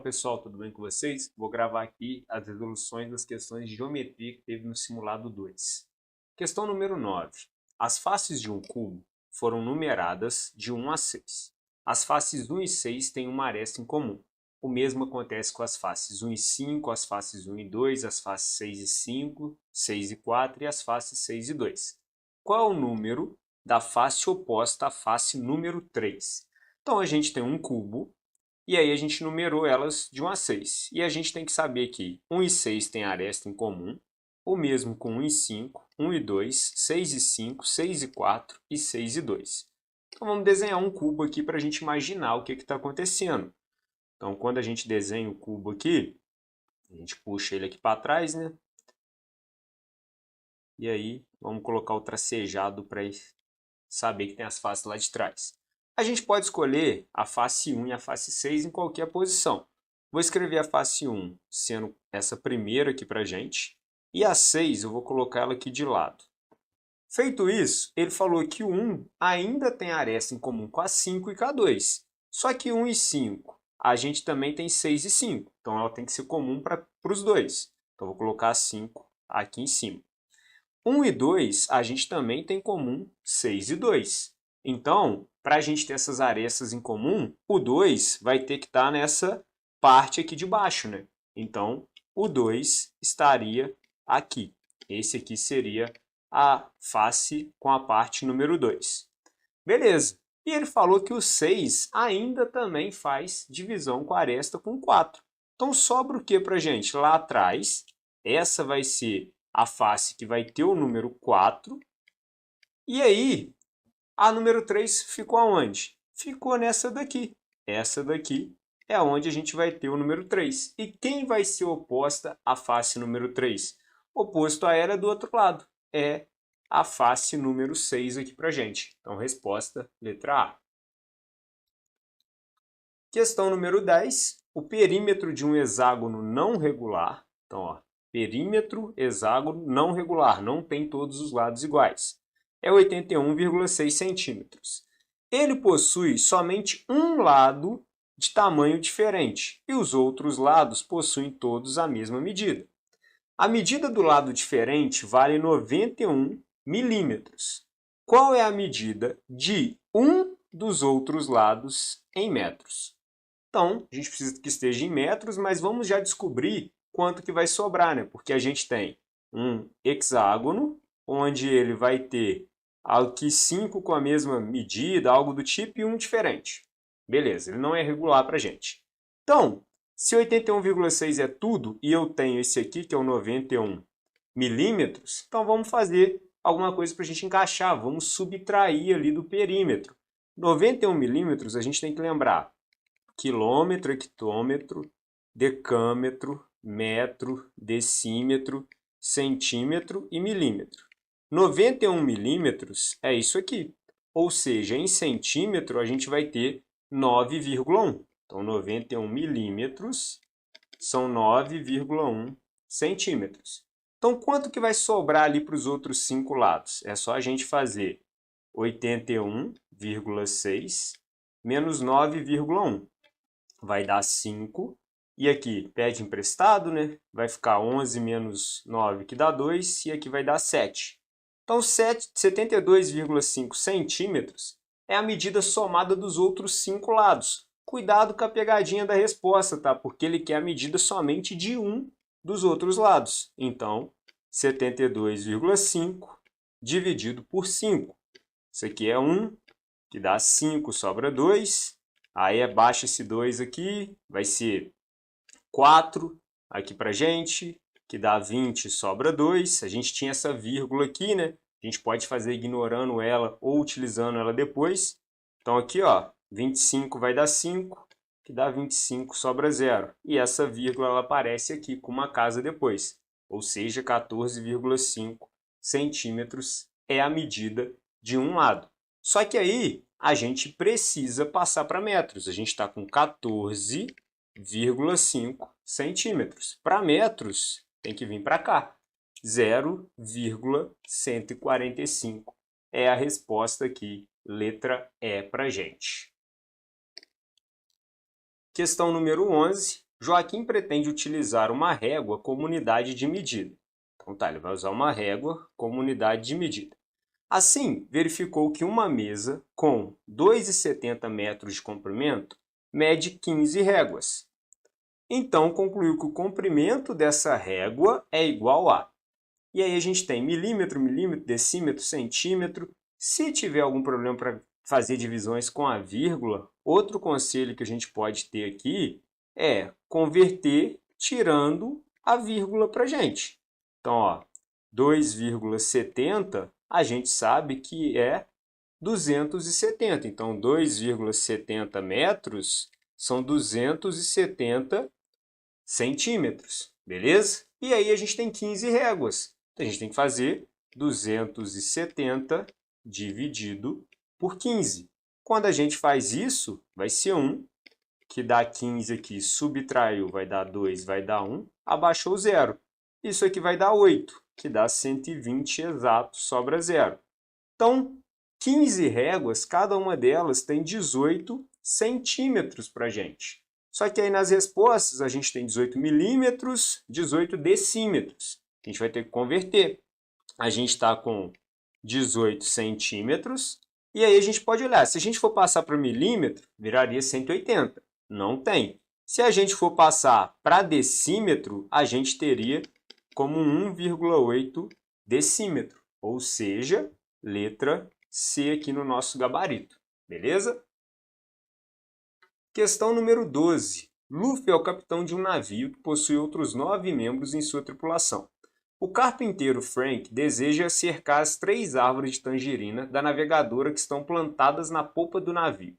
Fala pessoal, tudo bem com vocês? Vou gravar aqui as resoluções das questões de geometria que teve no simulado 2. Questão número 9. As faces de um cubo foram numeradas de 1 a 6. As faces 1 e 6 têm uma aresta em comum. O mesmo acontece com as faces 1 e 5, as faces 1 e 2, as faces 6 e 5, 6 e 4 e as faces 6 e 2. Qual é o número da face oposta à face número 3? Então a gente tem um cubo. E aí a gente numerou elas de 1 a 6. E a gente tem que saber que 1 e 6 tem aresta em comum, o mesmo com 1 e 5, 1 e 2, 6 e 5, 6 e 4 e 6 e 2. Então vamos desenhar um cubo aqui para a gente imaginar o que está acontecendo. Então quando a gente desenha o cubo aqui, a gente puxa ele aqui para trás, né? E aí vamos colocar o tracejado para saber que tem as faces lá de trás. A gente pode escolher a face 1 e a face 6 em qualquer posição. Vou escrever a face 1 sendo essa primeira aqui para a gente. E a 6 eu vou colocar ela aqui de lado. Feito isso, ele falou que o 1 ainda tem aresta em comum com a 5 e com a 2. Só que 1 e 5, a gente também tem 6 e 5. Então ela tem que ser comum para os dois. Então vou colocar a 5 aqui em cima. 1 e 2, a gente também tem em comum 6 e 2. Então, para a gente ter essas arestas em comum, o 2 vai ter que estar nessa parte aqui de baixo, né? Então, o 2 estaria aqui. Esse aqui seria a face com a parte número 2. Beleza. E ele falou que o 6 ainda também faz divisão com aresta com 4. Então, sobra o que para a gente? Lá atrás, essa vai ser a face que vai ter o número 4. E aí, a número 3 ficou aonde? Ficou nessa daqui. Essa daqui é onde a gente vai ter o número 3. E quem vai ser oposta à face número 3? Oposto a ela é do outro lado. É a face número 6 aqui pra gente. Então, resposta, letra A. Questão número 10. O perímetro de um hexágono não regular. Então, ó, perímetro, hexágono não regular, não tem todos os lados iguais. É 81,6 centímetros. Ele possui somente um lado de tamanho diferente e os outros lados possuem todos a mesma medida. A medida do lado diferente vale 91 milímetros. Qual é a medida de um dos outros lados em metros? Então, a gente precisa que esteja em metros, mas vamos já descobrir quanto que vai sobrar, né? Porque a gente tem um hexágono, onde ele vai ter aqui 5 com a mesma medida, algo do tipo, e um diferente. Beleza, ele não é regular para a gente. Então, se 81,6 é tudo, e eu tenho esse aqui, que é o 91 milímetros, então vamos fazer alguma coisa para a gente encaixar, vamos subtrair ali do perímetro. 91 milímetros, a gente tem que lembrar quilômetro, hectômetro, decâmetro, metro, decímetro, centímetro e milímetro. 91 milímetros é isso aqui. Ou seja, em centímetro a gente vai ter 9,1. Então, 91 milímetros são 9,1 centímetros. Então, quanto que vai sobrar ali para os outros 5 lados? É só a gente fazer 81,6 menos 9,1. Vai dar 5. E aqui, pede emprestado, né? Vai ficar 11 menos 9, que dá 2. E aqui vai dar 7. Então, 72,5 centímetros é a medida somada dos outros 5 lados. Cuidado com a pegadinha da resposta, tá? Porque ele quer a medida somente de um dos outros lados. Então, 72,5 dividido por 5. Isso aqui é 1, que dá 5, sobra 2. Aí abaixa esse 2 aqui, vai ser 4 aqui pra gente, que dá 20, sobra 2. A gente tinha essa vírgula aqui, né? A gente pode fazer ignorando ela ou utilizando ela depois. Então aqui, ó, 25 vai dar 5, que dá 25, sobra 0. E essa vírgula ela aparece aqui com uma casa depois. Ou seja, 14,5 centímetros é a medida de um lado. Só que aí a gente precisa passar para metros. A gente está com 14,5 centímetros. Para metros, tem que vir para cá. 0,145 é a resposta aqui, letra E para a gente. Questão número 11. Joaquim pretende utilizar uma régua como unidade de medida. Então tá, ele vai usar uma régua como unidade de medida. Assim, verificou que uma mesa com 2,70 metros de comprimento mede 15 réguas. Então, concluiu que o comprimento dessa régua é igual a... E aí a gente tem milímetro, milímetro, decímetro, centímetro. Se tiver algum problema para fazer divisões com a vírgula, outro conselho que a gente pode ter aqui é converter tirando a vírgula para a gente. Então, ó, 2,70 a gente sabe que é 270. Então, 2,70 metros são 270 centímetros, beleza? E aí a gente tem 15 réguas. Então, a gente tem que fazer 270 dividido por 15. Quando a gente faz isso, vai ser 1, que dá 15 aqui, subtraiu, vai dar 2, vai dar 1, abaixou 0. Isso aqui vai dar 8, que dá 120 exato, sobra 0. Então, 15 réguas, cada uma delas tem 18 centímetros para a gente. Só que aí nas respostas a gente tem 18 milímetros, 18 decímetros. A gente vai ter que converter. A gente está com 18 centímetros. E aí a gente pode olhar, se a gente for passar para milímetro, viraria 180. Não tem. Se a gente for passar para decímetro, a gente teria como 1,8 decímetro. Ou seja, letra C aqui no nosso gabarito. Beleza? Questão número 12. Luffy é o capitão de um navio que possui outros 9 membros em sua tripulação. O carpinteiro Frank deseja cercar as 3 árvores de tangerina da navegadora que estão plantadas na popa do navio.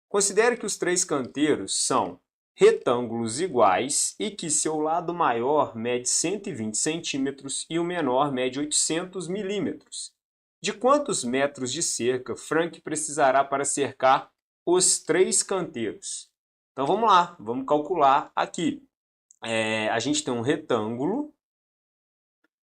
Considere que os 3 canteiros são retângulos iguais e que seu lado maior mede 120 centímetros e o menor mede 800 milímetros. De quantos metros de cerca Frank precisará para cercar os 3 canteiros? Então vamos lá, vamos calcular aqui. A gente tem um retângulo,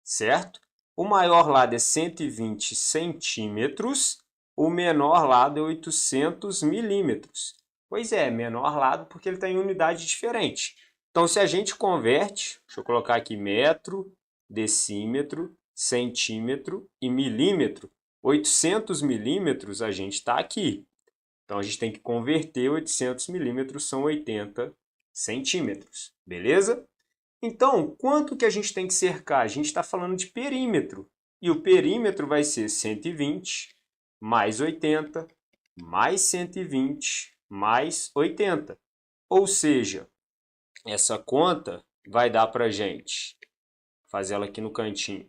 certo? O maior lado é 120 centímetros, o menor lado é 800 milímetros. Pois é, menor lado porque ele está em unidade diferente. Então se a gente converte, deixa eu colocar aqui metro, decímetro, centímetro e milímetro, 800 milímetros a gente está aqui. Então a gente tem que converter 800 milímetros, são 80 centímetros, beleza? Então, quanto que a gente tem que cercar? A gente está falando de perímetro. E o perímetro vai ser 120 mais 80 mais 120 mais 80. Ou seja, essa conta vai dar para a gente, fazer ela aqui no cantinho.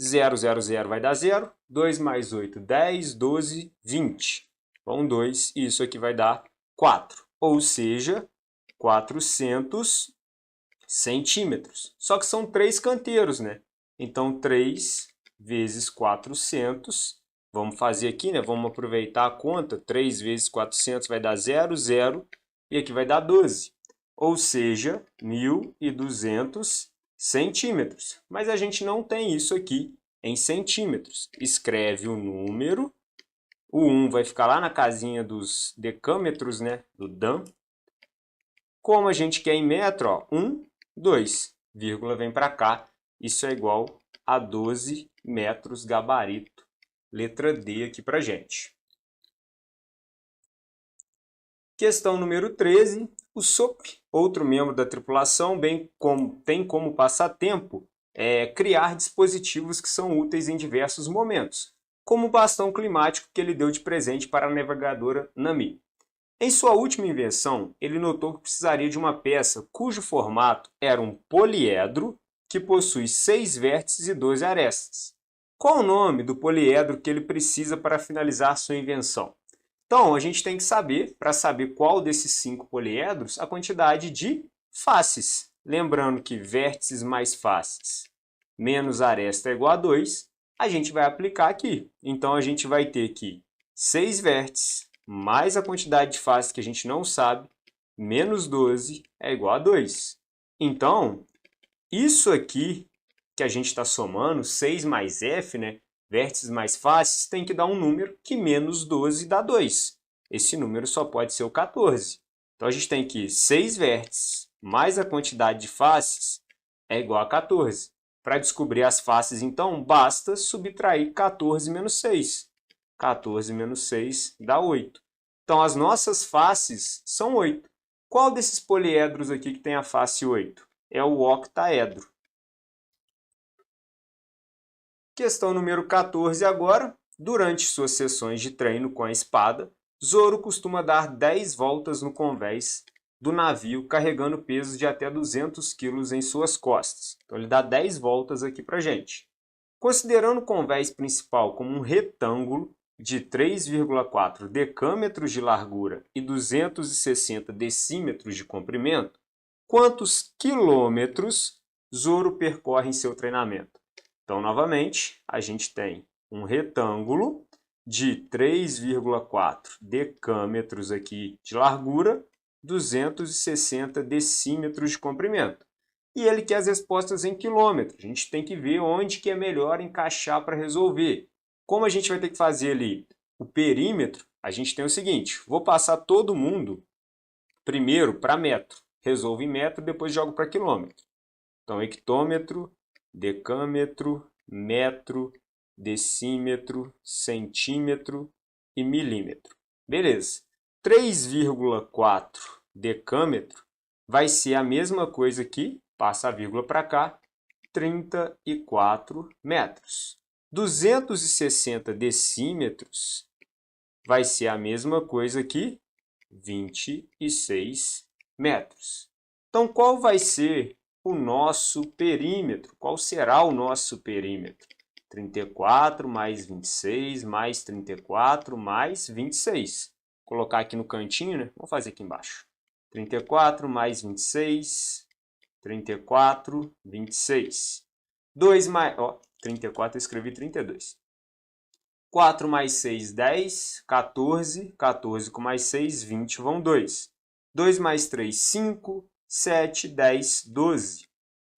0, 0, 0 vai dar 0. 2 mais 8, 10, 12, 20. Vão 2 e isso aqui vai dar 4. Ou seja, 400 centímetros. Só que são 3 canteiros, né? Então, 3 vezes 400. Vamos fazer aqui, né? Vamos aproveitar a conta. 3 vezes 400 vai dar 0, 0. E aqui vai dar 12. Ou seja, 1.200 centímetros. Mas a gente não tem isso aqui em centímetros. Escreve o número. O 1 vai ficar lá na casinha dos decâmetros, né? Do Dan. Como a gente quer em metro, ó, 1, 2, vírgula vem para cá. Isso é igual a 12 metros gabarito. Letra D aqui para gente. Questão número 13. O Sop, outro membro da tripulação, tem como passatempo criar dispositivos que são úteis em diversos momentos, como o bastão climático que ele deu de presente para a navegadora Nami. Em sua última invenção, ele notou que precisaria de uma peça cujo formato era um poliedro que possui 6 vértices e 12 arestas. Qual o nome do poliedro que ele precisa para finalizar sua invenção? Então, a gente tem que saber, para saber qual desses 5 poliedros, a quantidade de faces. Lembrando que vértices mais faces menos aresta é igual a 2, a gente vai aplicar aqui. Então, a gente vai ter que 6 vértices mais a quantidade de faces que a gente não sabe, menos 12 é igual a 2. Então, isso aqui que a gente está somando, 6 mais f, né? Vértices mais faces, tem que dar um número que menos 12 dá 2. Esse número só pode ser o 14. Então, a gente tem que 6 vértices mais a quantidade de faces é igual a 14. Para descobrir as faces, então, basta subtrair 14 menos 6. 14 menos 6 dá 8. Então, as nossas faces são 8. Qual desses poliedros aqui que tem a face 8? É o octaedro. Questão número 14 agora. Durante suas sessões de treino com a espada, Zoro costuma dar 10 voltas no convés do navio, carregando pesos de até 200 kg em suas costas. Então, ele dá 10 voltas aqui para a gente. Considerando o convés principal como um retângulo de 3,4 decâmetros de largura e 260 decímetros de comprimento, quantos quilômetros Zoro percorre em seu treinamento? Então, novamente, a gente tem um retângulo de 3,4 decâmetros aqui de largura, 260 decímetros de comprimento. E ele quer as respostas em quilômetros. A gente tem que ver onde que é melhor encaixar para resolver. Como a gente vai ter que fazer ali o perímetro, a gente tem o seguinte, vou passar todo mundo primeiro para metro. Resolvo em metro, depois jogo para quilômetro. Então, hectômetro, decâmetro, metro, decímetro, centímetro e milímetro. Beleza. 3,4 decâmetro vai ser a mesma coisa aqui, passa a vírgula para cá, 34 metros. 260 decímetros vai ser a mesma coisa aqui, 26 metros. Então, qual vai ser o nosso perímetro? Qual será o nosso perímetro? 34 mais 26 mais 34 mais 26. Vou colocar aqui no cantinho, né? Vamos fazer aqui embaixo. 34 mais 26, 34, 26. 2 mais... 34 eu escrevi 32. 4 mais 6, 10, 14, 14 com mais 6, 20, vão 2. 2 mais 3, 5, 7, 10, 12.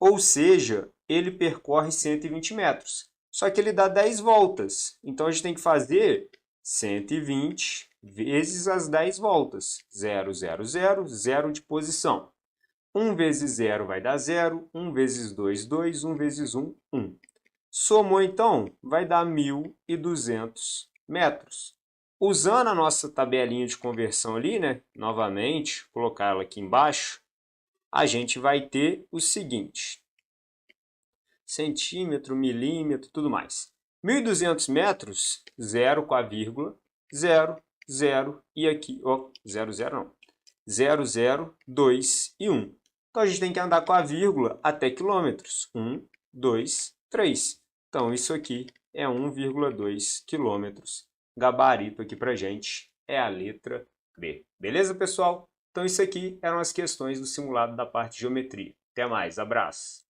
Ou seja, ele percorre 120 metros. Só que ele dá 10 voltas. Então, a gente tem que fazer 120 vezes as 10 voltas. 0, 0, 0, 0 de posição. 1 vezes 0 vai dar 0. 1 vezes 2, 2. 1 vezes 1, 1. Somou, então, vai dar 1.200 metros. Usando a nossa tabelinha de conversão ali, né? Novamente, colocar ela aqui embaixo, a gente vai ter o seguinte. Centímetro, milímetro, tudo mais. 1.200 metros, 0 com a vírgula, 0, 0 e aqui, 0, 0 não. 0, 0, 2 e 1. Então, a gente tem que andar com a vírgula até quilômetros. 1, 2, 3. Então, isso aqui é 1,2 quilômetros. Gabarito aqui para a gente é a letra B. Beleza, pessoal? Então, isso aqui eram as questões do simulado da parte de geometria. Até mais, abraço!